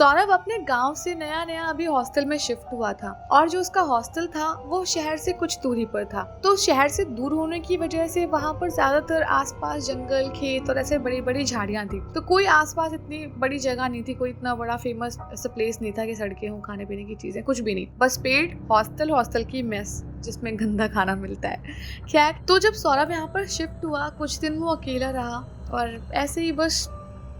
सौरभ अपने गांव से नया नया अभी हॉस्टल में शिफ्ट हुआ था और जो उसका हॉस्टल था वो शहर से कुछ दूरी पर था। तो शहर से दूर होने की वजह से वहां पर ज्यादातर आसपास जंगल, खेत और ऐसे बड़ी बड़ी झाड़ियां थी। तो कोई आसपास इतनी बड़ी जगह नहीं थी, कोई इतना बड़ा फेमस ऐसा प्लेस नहीं था कि सड़कें हों, खाने पीने की चीजें, कुछ भी नहीं। बस पेड़, हॉस्टल, हॉस्टल की मेस जिसमें गंदा खाना मिलता है। खैर, तो जब सौरभ यहाँ पर शिफ्ट हुआ, कुछ दिन वो अकेला रहा और ऐसे ही बस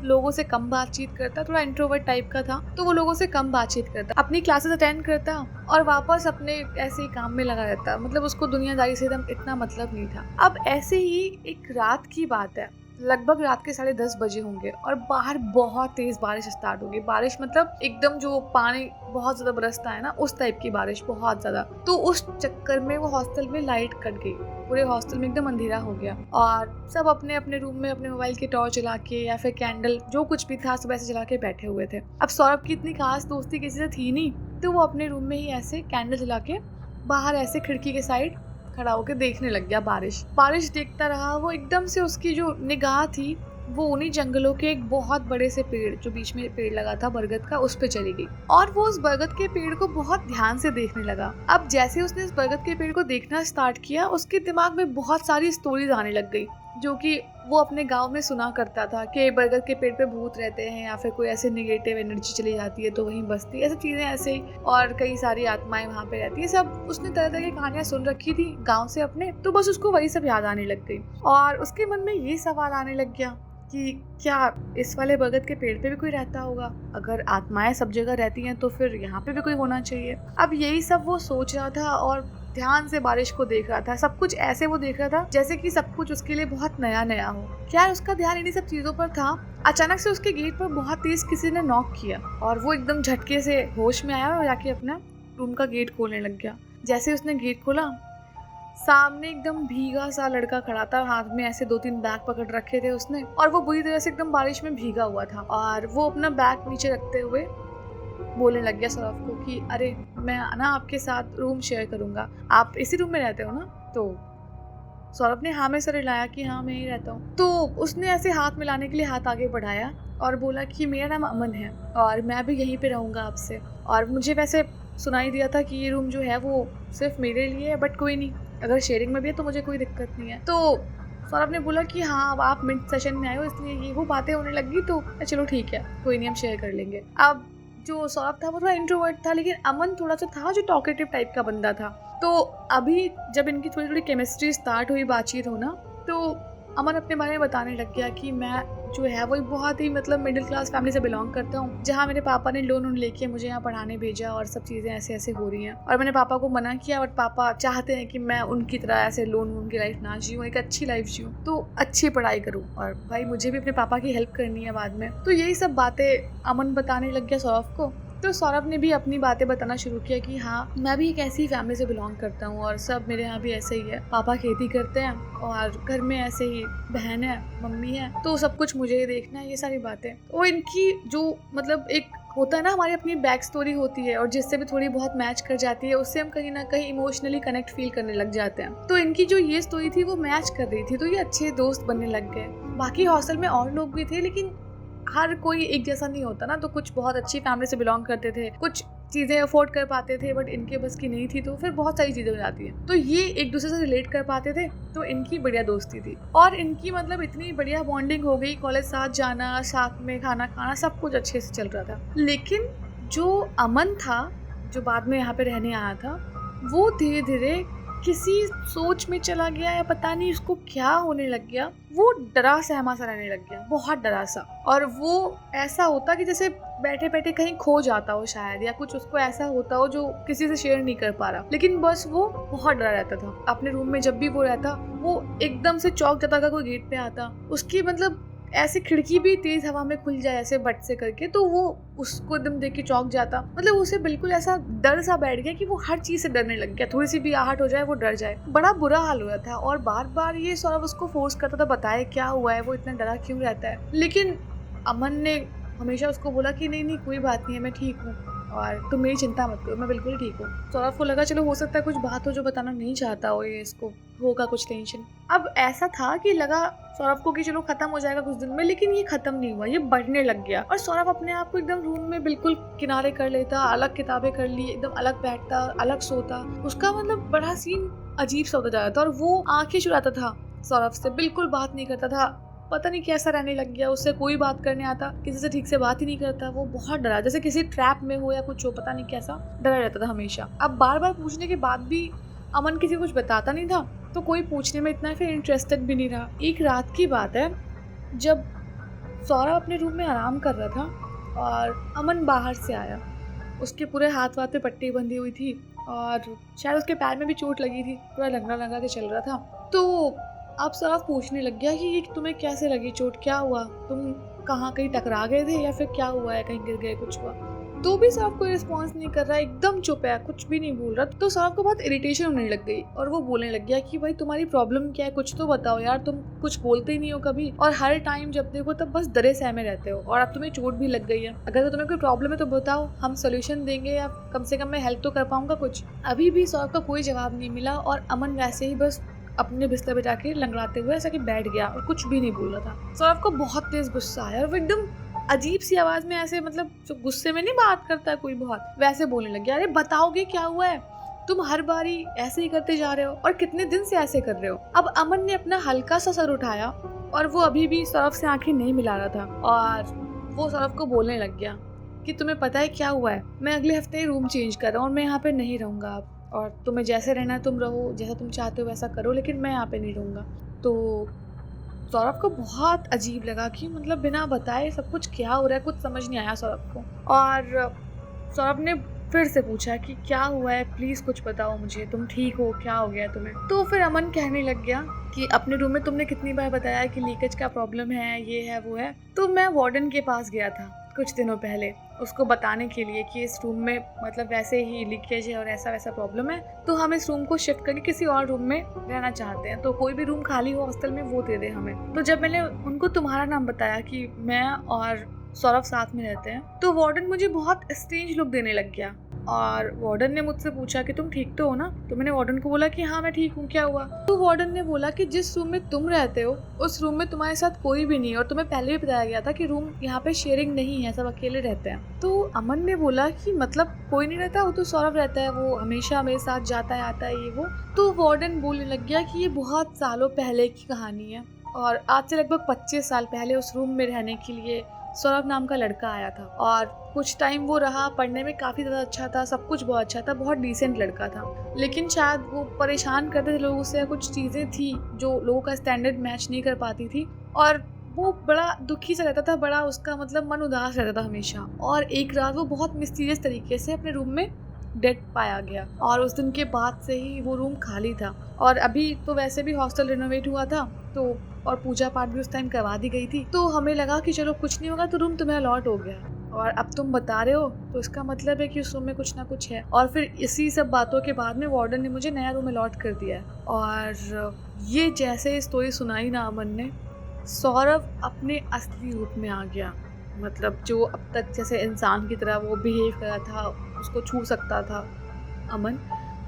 लोगों से कम बातचीत करता, थोड़ा इंट्रोवर्ट टाइप का था, तो वो लोगों से कम बातचीत करता, अपनी क्लासेस अटेंड करता और वापस अपने ऐसे ही काम में लगा रहता। मतलब उसको दुनियादारी से एकदम इतना मतलब नहीं था। अब ऐसे ही एक रात की बात है, लगभग रात के 10:30 बजे होंगे और बाहर बहुत तेज बारिश स्टार्ट हो गई। बारिश मतलब एकदम जो पानी बहुत ज्यादा बरसता है ना, उस टाइप की बारिश, बहुत ज्यादा। तो उस चक्कर में वो हॉस्टल में लाइट कट गई, पूरे हॉस्टल में एकदम अंधेरा हो गया और सब अपने अपने रूम में अपने मोबाइल की टॉर्च जला के या फिर कैंडल, जो कुछ भी था सब ऐसे जला के बैठे हुए थे। अब सौरभ की इतनी खास दोस्ती किसी से थी नहीं, तो वो अपने रूम में ही ऐसे कैंडल जला के बाहर ऐसे खिड़की के साइड खड़ा होकर देखने लग गया। बारिश देखता रहा। वो एकदम से उसकी जो निगाह थी वो उन्हीं जंगलों के एक बहुत बड़े से पेड़, जो बीच में पेड़ लगा था बरगद का, उस पे चली गई और वो उस बरगद के पेड़ को बहुत ध्यान से देखने लगा। अब जैसे उसने उस बरगद के पेड़ को देखना स्टार्ट किया, उसके दिमाग में बहुत सारी स्टोरीज आने लग गई जो कि वो अपने गांव में सुना करता था कि बरगद के पेड़ पे भूत रहते हैं या फिर कोई ऐसे निगेटिव एनर्जी चली जाती है तो वहीं बसती है, ऐसी चीजें ऐसे ही, और कई सारी आत्माएं वहां पे रहती है। सब उसने तरह तरह की कहानियां सुन रखी थी गांव से अपने, तो बस उसको वही सब याद आने लग गई और उसके मन में ये सवाल आने लग गया कि क्या इस वाले बरगद के पेड़ पे भी कोई रहता होगा? अगर आत्माएं सब जगह रहती हैं तो फिर यहाँ पे भी कोई होना चाहिए। अब यही सब वो सोच रहा था और ध्यान से बारिश को देख रहा था। सब कुछ ऐसे वो देख रहा था जैसे कि सब कुछ उसके लिए बहुत नया नया हो। क्या उसका ध्यान इन्हीं सब चीजों पर था। अचानक से उसके गेट पर बहुत तेज किसी ने नॉक किया और वो एकदम झटके से होश में आया और जाके अपना रूम का गेट खोलने लग गया। जैसे उसने गेट खोला, सामने एकदम भीगा सा लड़का खड़ा था, हाथ में ऐसे 2-3 बैग पकड़ रखे थे उसने और वो बुरी तरह से एकदम बारिश में भीगा हुआ था और वो अपना बैग नीचे रखते हुए बोलने लग गया सौरभ को कि अरे मैं ना आपके साथ रूम शेयर करूंगा, आप इसी रूम में रहते हो ना? तो सौरभ ने हाँ में सर हिलाया कि हाँ मैं ही रहता हूँ। तो उसने ऐसे हाथ मिलाने के लिए हाथ आगे बढ़ाया और बोला कि मेरा नाम अमन है और मैं भी यहीं पे रहूंगा आपसे, और मुझे वैसे सुनाई दिया था कि ये रूम जो है वो सिर्फ मेरे लिए है, बट कोई नहीं, अगर शेयरिंग में भी है तो मुझे कोई दिक्कत नहीं है। तो सौरभ ने बोला कि हाँ अब आप मिड सेशन में आए हो इसलिए ये वो बातें होने लगी, तो चलो ठीक है, कोई नहीं, हम शेयर कर लेंगे। अब जो सौरभ था वो थोड़ा इंट्रोवर्ट था, लेकिन अमन थोड़ा सा था जो टॉकेटिव टाइप का बंदा था। तो अभी जब इनकी थोड़ी थोड़ी केमिस्ट्री स्टार्ट हुई, बातचीत होना, तो अमन अपने बारे में बताने लग गया कि मैं जो है वो बहुत ही मतलब मिडिल क्लास फैमिली से बिलोंग करता हूँ, जहाँ मेरे पापा ने लोन लेके मुझे यहाँ पढ़ाने भेजा और सब चीज़ें ऐसे ऐसे हो रही हैं और मैंने पापा को मना किया, बट पापा चाहते हैं कि मैं उनकी तरह ऐसे लोन की लाइफ ना जीऊँ, एक अच्छी लाइफ जीऊँ, तो अच्छी पढ़ाई करूँ और भाई मुझे भी अपने पापा की हेल्प करनी है बाद में। तो यही सब बातें अमन बताने लग गया सौरभ को। तो सौरभ ने भी अपनी बातें बताना शुरू किया कि हाँ मैं भी एक ऐसी फैमिली से बिलोंग करता हूँ और सब मेरे यहाँ भी ऐसे ही है, पापा खेती करते हैं और घर में ऐसे ही बहन है, मम्मी है, तो सब कुछ मुझे ही देखना है, ये सारी बातें। और इनकी जो मतलब एक होता है ना, हमारी अपनी बैक स्टोरी होती है और जिससे भी थोड़ी बहुत मैच कर जाती है, उससे हम कहीं ना कहीं इमोशनली कनेक्ट फील करने लग जाते हैं। तो इनकी जो ये स्टोरी थी वो मैच कर रही थी, तो ये अच्छे दोस्त बनने लग गए। बाकी हॉस्टल में और लोग भी थे, लेकिन हर कोई एक जैसा नहीं होता ना, तो कुछ बहुत अच्छी फैमिली से बिलोंग करते थे, कुछ चीज़ें अफोर्ड कर पाते थे बट इनके बस की नहीं थी, तो फिर बहुत सारी चीज़ें हो जाती हैं। तो ये एक दूसरे से रिलेट कर पाते थे, तो इनकी बढ़िया दोस्ती थी और इनकी मतलब इतनी बढ़िया बॉन्डिंग हो गई, कॉलेज साथ जाना, साथ में खाना खाना, सब कुछ अच्छे से चल रहा था। लेकिन जो अमन था, जो बाद में यहाँ पे रहने आया था, वो धीरे धीरे किसी सोच में चला गया या पता नहीं उसको क्या होने लग गया, वो डरा सहमा सा रहने लग गया, बहुत डरा सा। और वो ऐसा होता कि जैसे बैठे बैठे कहीं खो जाता हो शायद, या कुछ उसको ऐसा होता हो जो किसी से शेयर नहीं कर पा रहा, लेकिन बस वो बहुत डरा रहता था अपने रूम में। जब भी वो रहता, वो एकदम से चौंक जाता, अगर कोई गेट पे आता, उसकी मतलब ऐसे खिड़की भी तेज हवा में खुल जाए ऐसे बट से करके, तो वो उसको एकदम देख के चौंक जाता। मतलब उसे बिल्कुल ऐसा डर सा बैठ गया कि वो हर चीज से डरने लग गया, थोड़ी सी भी आहट हो जाए वो डर जाए। बड़ा बुरा हाल हुआ था और बार बार ये सौरभ उसको फोर्स करता था, बताए क्या हुआ है, वो इतना डरा क्यों रहता है। लेकिन अमन ने हमेशा उसको बोला कि नहीं नहीं कोई बात नहीं है, मैं ठीक हूँ, और तुम मेरी चिंता मत करो, मैं बिल्कुल ठीक हूँ। सौरभ को लगा चलो हो सकता है कुछ बात हो जो बताना नहीं चाहता हो, ये इसको होगा कुछ टेंशन। अब ऐसा था कि लगा सौरभ को कि चलो खत्म हो जाएगा कुछ दिन में, लेकिन ये खत्म नहीं हुआ, ये बढ़ने लग गया। और सौरभ अपने आप को एकदम रूम में बिल्कुल किनारे कर लेता, अलग किताबें कर ली, एकदम अलग बैठता, अलग सोता। उसका मतलब बड़ा सीन अजीब सा होता जा रहा था। और वो आंखें चुराता था सौरभ से, बिल्कुल बात नहीं करता था। पता नहीं कैसा रहने लग गया, उससे कोई बात करने आता, किसी से ठीक से बात ही नहीं करता। वो बहुत डरा, जैसे किसी ट्रैप में हो या कुछ हो, पता नहीं कैसा डरा रहता था हमेशा। अब बार बार पूछने के बाद भी अमन किसी को कुछ बताता नहीं था, तो कोई पूछने में इतना फिर इंटरेस्टेड भी नहीं रहा। एक रात की बात है जब सौरभ अपने रूम में आराम कर रहा था और अमन बाहर से आया। उसके पूरे हाथ वाथ पे पट्टी बंधी हुई थी और शायद उसके पैर में भी चोट लगी थी, पूरा लंगड़ा लंगड़ा के चल रहा था। तो अब सौरभ पूछने लग गया कि ये तुम्हें कैसे लगी चोट, क्या हुआ, तुम कहाँ कहीं टकरा गए थे या फिर क्या हुआ है, कहीं गिर गए, कुछ हुआ। तो भी सौरभ कोई रिस्पॉन्स नहीं कर रहा है, एकदम चुप है, कुछ भी नहीं बोल रहा। तो सौरभ को बहुत इरिटेशन होने लग गई और वो बोलने लग गया कि भाई तुम्हारी प्रॉब्लम क्या है, कुछ तो बताओ यार, तुम कुछ बोलते ही नहीं हो कभी, और हर टाइम जब देखो तब बस डरे सहमे रहते हो, और अब तुम्हें चोट भी लग गई है। अगर तो तुम्हें कोई प्रॉब्लम है तो बताओ, हम सोल्यूशन देंगे या कम से कम मैं हेल्प तो कर पाऊंगा कुछ। अभी भी सौरभ का कोई जवाब नहीं मिला और अमन वैसे ही बस अपने बिस्तर पे जाके लंगड़ाते हुए ऐसा कि बैठ गया और कुछ भी नहीं बोल रहा था। सौरभ को बहुत तेज गुस्सा आया और वो एकदम अजीब सी आवाज में ऐसे, मतलब जो गुस्से में नहीं बात करता है कोई बहुत, वैसे बोलने लग गया, अरे बताओगे क्या हुआ है, तुम हर बारी ऐसे ही करते जा रहे हो और कितने दिन से ऐसे कर रहे हो। अब अमन ने अपना हल्का सा सर उठाया और वो अभी भी सौरभ से आंखें नहीं मिला रहा था और वो सौरभ को बोलने लग गया कि तुम्हें पता है क्या हुआ है, मैं अगले हफ्ते ही रूम चेंज कर रहा हूँ और मैं यहाँ पे नहीं रहूँगा अब, और तुम्हें जैसे रहना है तुम रहो, जैसा तुम चाहते हो वैसा करो, लेकिन मैं यहाँ पे नहीं रहूँगा। तो सौरभ को बहुत अजीब लगा कि मतलब बिना बताए सब कुछ क्या हो रहा है, कुछ समझ नहीं आया सौरभ को। और सौरभ ने फिर से पूछा कि क्या हुआ है, प्लीज कुछ बताओ मुझे, तुम ठीक हो, क्या हो गया तुम्हें। तो फिर अमन कहने लग गया कि अपने रूम में तुमने कितनी बार बताया कि लीकेज का प्रॉब्लम है, ये है वो है। तो मैं वार्डन के पास गया था कुछ दिनों पहले उसको बताने के लिए कि इस रूम में मतलब वैसे ही लीकेज है और ऐसा वैसा प्रॉब्लम है, तो हम इस रूम को शिफ्ट करके किसी और रूम में रहना चाहते हैं, तो कोई भी रूम खाली हो हॉस्टल में वो दे दे हमें। तो जब मैंने उनको तुम्हारा नाम बताया कि मैं और सौरभ साथ में रहते हैं, तो वार्डन मुझे बहुत स्ट्रेंज लुक देने लग गया और वार्डन ने मुझसे पूछा कि तुम ठीक तो हो ना। तो मैंने वार्डन को बोला कि हाँ मैं ठीक हूँ, क्या हुआ। तो वार्डन ने बोला कि जिस रूम में तुम रहते हो उस रूम में तुम्हारे साथ कोई भी नहीं है और तुम्हें पहले भी बताया गया था कि रूम यहाँ पे शेयरिंग नहीं है, सब अकेले रहते हैं। तो अमन ने बोला कि मतलब कोई नहीं रहता, वो तो सौरभ रहता है, वो हमेशा मेरे साथ जाता है आता है ये वो। तो वार्डन बोलने लग गया कि ये बहुत सालों पहले की कहानी है और आज से लगभग 25 साल पहले उस रूम में रहने के लिए सौरभ नाम का लड़का आया था और कुछ टाइम वो रहा, पढ़ने में काफ़ी ज़्यादा अच्छा था, सब कुछ बहुत अच्छा था, बहुत डिसेंट लड़का था। लेकिन शायद वो परेशान करते थे लोगों से, कुछ चीज़ें थी जो लोगों का स्टैंडर्ड मैच नहीं कर पाती थी और वो बड़ा दुखी सा रहता था, बड़ा उसका मतलब मन उदास रहता था हमेशा। और एक रात वो बहुत मिस्टीरियस तरीके से अपने रूम में डेड पाया गया और उस दिन के बाद से ही वो रूम खाली था। और अभी तो वैसे भी हॉस्टल रिनोवेट हुआ था तो और पूजा पाठ भी उस टाइम करवा दी गई थी, तो हमें लगा कि चलो कुछ नहीं होगा, तो रूम तुम्हें अलॉट हो गया और अब तुम बता रहे हो तो इसका मतलब है कि उस रूम में कुछ ना कुछ है। और फिर इसी सब बातों के बाद में वार्डन ने मुझे नया रूम अलॉट कर दिया है। और ये जैसे स्टोरी सुनाई ना अमन ने, सौरभ अपने असली रूप में आ गया। मतलब जो अब तक जैसे इंसान की तरह वो बिहेव कर रहा था, उसको छू सकता था अमन,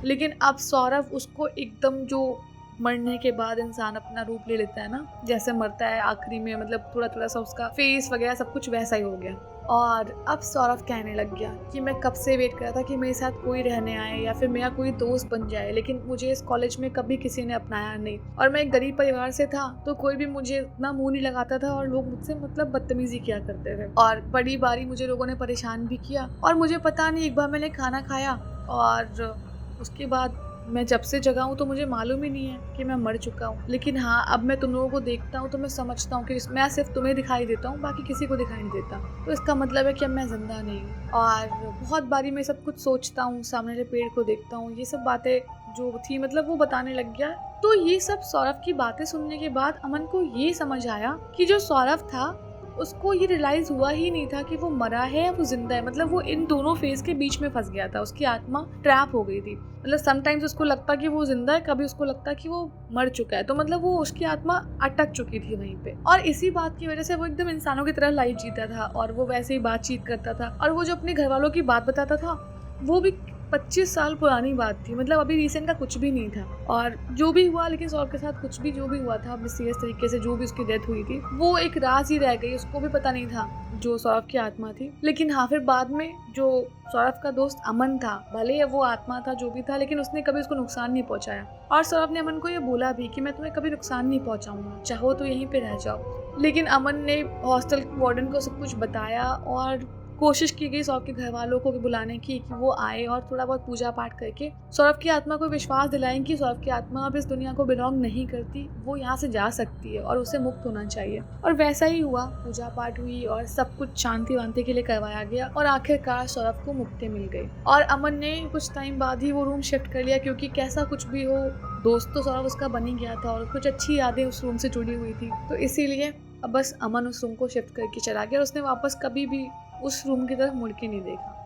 लेकिन अब सौरभ उसको एकदम, जो मरने के बाद इंसान अपना रूप ले लेता है ना, जैसे मरता है आखिरी में, मतलब थोड़ा थोड़ा सा उसका फेस वगैरह सब कुछ वैसा ही हो गया। और अब सौरभ कहने लग गया कि मैं कब से वेट कर रहा था कि मेरे साथ कोई रहने आए या फिर मेरा कोई दोस्त बन जाए, लेकिन मुझे इस कॉलेज में कभी किसी ने अपनाया नहीं और मैं एक गरीब परिवार से था, तो कोई भी मुझे इतना मुंह नहीं लगाता था और लोग मुझसे मतलब बदतमीजी किया करते थे और बड़ी बारी मुझे लोगों ने परेशान भी किया। और मुझे पता नहीं, एक बार मैंने खाना खाया और उसके बाद मैं जब से जगा हूँ तो मुझे मालूम ही नहीं है कि मैं मर चुका हूँ। लेकिन हाँ, अब मैं तुम लोगों को देखता हूँ तो मैं समझता हूँ कि मैं सिर्फ तुम्हें दिखाई देता हूँ, बाकी किसी को दिखाई नहीं देता, तो इसका मतलब है कि अब मैं जिंदा नहीं हूँ। और बहुत बारी मैं सब कुछ सोचता हूँ, सामने वाले पेड़ को देखता हूँ, ये सब बातें जो थी मतलब वो बताने लग गया। तो ये सब सौरभ की बातें सुनने के बाद अमन को ये समझ आया कि जो सौरभ था उसको ये रियलाइज हुआ ही नहीं था कि वो मरा है या वो जिंदा है। मतलब वो इन दोनों फेज के बीच में फंस गया था, उसकी आत्मा ट्रैप हो गई थी। मतलब समटाइम्स उसको लगता कि वो जिंदा है, कभी उसको लगता कि वो मर चुका है। तो मतलब वो उसकी आत्मा अटक चुकी थी वहीं पे, और इसी बात की वजह से वो एकदम इंसानों की तरह लाइफ जीता था और वो वैसे ही बातचीत करता था। और वो जो अपने घर वालों की बात बताता था वो भी 25 साल पुरानी बात थी, मतलब अभी रिसेंट का कुछ भी नहीं था। और जो भी हुआ, लेकिन सौरभ के साथ कुछ भी जो भी हुआ था मिस्टीरियस तरीके से, जो भी उसकी डेथ हुई थी वो एक राज ही रह गई, उसको भी पता नहीं था जो सौरभ की आत्मा थी। लेकिन हाँ, फिर बाद में जो सौरभ का दोस्त अमन था, भले वो आत्मा था जो भी था, लेकिन उसने कभी उसको नुकसान नहीं पहुंचाया। और सौरभ ने अमन को ये बोला भी कि मैं तुम्हें कभी नुकसान नहीं पहुंचाऊंगा, चाहो तो यहीं पे रह जाओ। लेकिन अमन ने हॉस्टल वार्डन को सब कुछ बताया और कोशिश की गई सौरभ के घर वालों को भी बुलाने की कि वो आए और थोड़ा बहुत पूजा पाठ करके सौरभ की आत्मा को विश्वास दिलाएं कि सौरभ की आत्मा अब इस दुनिया को बिलोंग नहीं करती, वो यहाँ से जा सकती है और उसे मुक्त होना चाहिए। और वैसा ही हुआ, पूजा पाठ हुई और सब कुछ शांति वांति के लिए करवाया गया और आखिरकार सौरभ को मुक्ति मिल गई। और अमन ने कुछ टाइम बाद ही वो रूम शिफ्ट कर लिया, क्योंकि कैसा कुछ भी हो दोस्त तो सौरभ उसका बन ही गया था और कुछ अच्छी यादें उस रूम से जुड़ी हुई थी। तो इसीलिए अब बस अमन उस रूम को शिफ्ट करके चला गया और उसने वापस कभी भी उस रूम की तरफ मुड़ के नहीं देखा।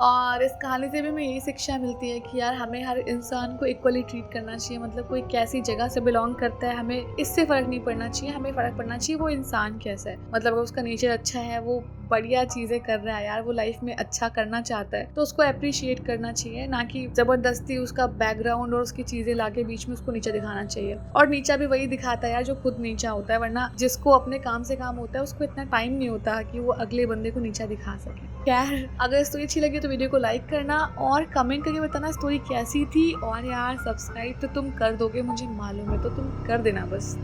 और इस कहानी से भी हमें यही शिक्षा मिलती है कि यार हमें हर इंसान को इक्वली ट्रीट करना चाहिए। मतलब कोई कैसी जगह से बिलोंग करता है, हमें इससे फ़र्क नहीं पड़ना चाहिए, हमें फ़र्क पड़ना चाहिए वो इंसान कैसा है। मतलब अगर उसका नेचर अच्छा है, वो बढ़िया चीज़ें कर रहा है यार, वो लाइफ में अच्छा करना चाहता है, तो उसको अप्रिशिएट करना चाहिए, ना कि ज़बरदस्ती उसका बैकग्राउंड और उसकी चीज़ें लाके बीच में उसको नीचा दिखाना चाहिए। और नीचा भी वही दिखाता है यार जो खुद नीचा होता है, वरना जिसको अपने काम से काम होता है उसको इतना टाइम नहीं होता कि वो अगले बंदे को नीचा दिखा सके। खैर, अगर स्टोरी अच्छी लगी तो वीडियो को लाइक करना और कमेंट करके बताना स्टोरी कैसी थी। और यार सब्सक्राइब तो तुम कर दोगे मुझे मालूम है, तो तुम कर देना बस।